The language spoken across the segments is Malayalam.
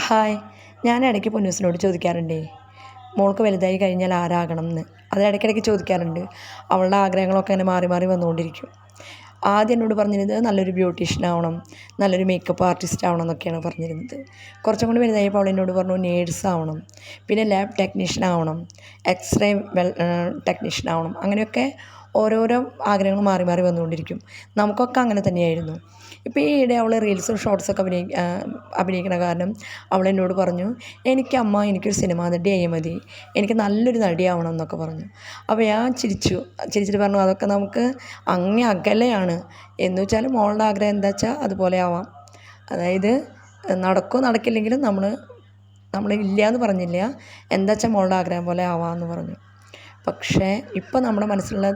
ഹായ്. ഞാൻ ഇടയ്ക്ക് പൊന്നൂസിനോട് ചോദിക്കാറുണ്ടേ, മോൾക്ക് വലുതായി കഴിഞ്ഞാൽ ആരാകണം എന്ന്. അത് ഇടയ്ക്കിടയ്ക്ക് ചോദിക്കാറുണ്ട്. അവളുടെ ആഗ്രഹങ്ങളൊക്കെ അങ്ങനെ മാറി മാറി വന്നുകൊണ്ടിരിക്കും. ആദ്യം എന്നോട് പറഞ്ഞിരുന്നത് നല്ലൊരു ബ്യൂട്ടീഷ്യൻ ആവണം, നല്ലൊരു മേക്കപ്പ് ആർട്ടിസ്റ്റ് ആവണം എന്നൊക്കെയാണ് പറഞ്ഞിരുന്നത്. കുറച്ചും കൂടി വലുതായപ്പോൾ അവൾ എന്നോട് പറഞ്ഞു നേഴ്സ് ആവണം, പിന്നെ ലാബ് ടെക്നീഷ്യൻ ആവണം, എക്സ്റേ ടെക്നീഷ്യൻ ആവണം. അങ്ങനെയൊക്കെ ഓരോരോ ആഗ്രഹങ്ങൾ മാറി മാറി വന്നുകൊണ്ടിരിക്കും. നമുക്കൊക്കെ അങ്ങനെ തന്നെയായിരുന്നു. ഇപ്പോൾ ഈ ഇടെ അവൾ റീൽസും ഷോർട്സൊക്കെ അഭിനയിക്കണ കാരണം അവളെന്നോട് പറഞ്ഞു, എനിക്കൊരു സിനിമാ നടിയായാൽ മതി, എനിക്ക് നല്ലൊരു നടിയാവണം എന്നൊക്കെ പറഞ്ഞു. അപ്പോൾ ഞാൻ ചിരിച്ചിട്ട് പറഞ്ഞു, അതൊക്കെ നമുക്ക് അങ്ങേ അകലെയാണ്. എന്ന് വെച്ചാൽ മോളുടെ ആഗ്രഹം എന്താ വെച്ചാൽ അതുപോലെ ആവാം. അതായത് നടക്കുമോ നടക്കില്ലെങ്കിലും നമ്മൾ ഇല്ല എന്ന് പറഞ്ഞില്ല, എന്താ വെച്ചാൽ മോളുടെ ആഗ്രഹം പോലെ ആവാമെന്ന് പറഞ്ഞു. പക്ഷേ ഇപ്പോൾ നമ്മുടെ മനസ്സിലുള്ള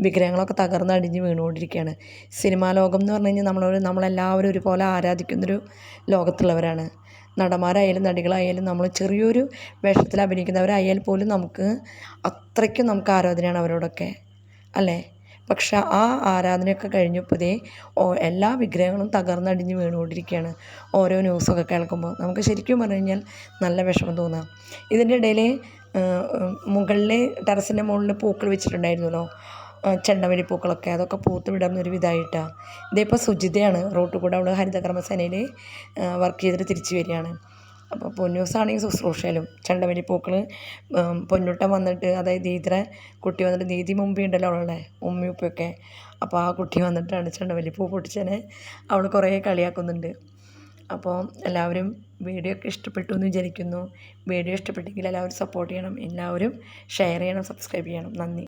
വിഗ്രഹങ്ങളൊക്കെ തകർന്നടിഞ്ഞ് വീണുകൊണ്ടിരിക്കുകയാണ്. സിനിമാ ലോകം എന്ന് പറഞ്ഞു കഴിഞ്ഞാൽ നമ്മളെല്ലാവരും ഒരുപോലെ ആരാധിക്കുന്നൊരു ലോകത്തുള്ളവരാണ്. നടന്മാരായാലും നടികളായാലും നമ്മൾ ചെറിയൊരു വേഷത്തിൽ അഭിനയിക്കുന്നവരായാൽ പോലും അത്രയ്ക്കും നമുക്ക് ആരാധനയാണ് അവരോടൊക്കെ, അല്ലേ? പക്ഷെ ആ ആരാധനയൊക്കെ കഴിഞ്ഞപ്പോൾ എല്ലാ വിഗ്രഹങ്ങളും തകർന്നടിഞ്ഞ് വീണുകൊണ്ടിരിക്കുകയാണ്. ഓരോ ന്യൂസൊക്കെ കേൾക്കുമ്പോൾ നമുക്ക് ശരിക്കും പറഞ്ഞു കഴിഞ്ഞാൽ നല്ല വിഷമം തോന്നുക. ഇതിൻ്റെ ഇടയിൽ മുകളിൽ ടെറസിൻ്റെ മുകളിൽ പൂക്കൾ വെച്ചിട്ടുണ്ടായിരുന്നല്ലോ, ചെണ്ടമല്ലി പൂക്കളൊക്കെ, അതൊക്കെ പൂത്ത് വിടർന്നൊരു വിധമായിട്ടാണ്. ഇതിപ്പോൾ സുജിതയാണ് റോട്ടിൽ കൂടെ, അവൾ ഹരിതകർമ്മസേനയിൽ വർക്ക് ചെയ്തിട്ട് തിരിച്ചു വരികയാണ്. അപ്പോൾ പൊന്നൂസാണെങ്കിൽ ശുശ്രൂഷയിലും ചെണ്ടമല്ലി പൂക്കൾ പൊന്നൂട്ടൻ വന്നിട്ട്, അതായത് ദീദിയുടെ കുട്ടി വന്നിട്ട്, ദീദി മുമ്പേ ഉണ്ടല്ലോ അവളുടെ ഉമ്മയും ഉപ്പയൊക്കെ, അപ്പോൾ ആ കുട്ടി വന്നിട്ടാണ് ചെണ്ടമല്ലി പൂ പൊട്ടിച്ചതിനെ അവൾ കുറേ കളിയാക്കുന്നുണ്ട്. അപ്പോൾ എല്ലാവരും വീഡിയോ ഒക്കെ ഇഷ്ടപ്പെട്ടു എന്ന് വിചാരിക്കുന്നു. വീഡിയോ ഇഷ്ടപ്പെട്ടെങ്കിൽ എല്ലാവരും സപ്പോർട്ട് ചെയ്യണം, എല്ലാവരും ഷെയർ ചെയ്യണം, സബ്സ്ക്രൈബ് ചെയ്യണം. നന്ദി.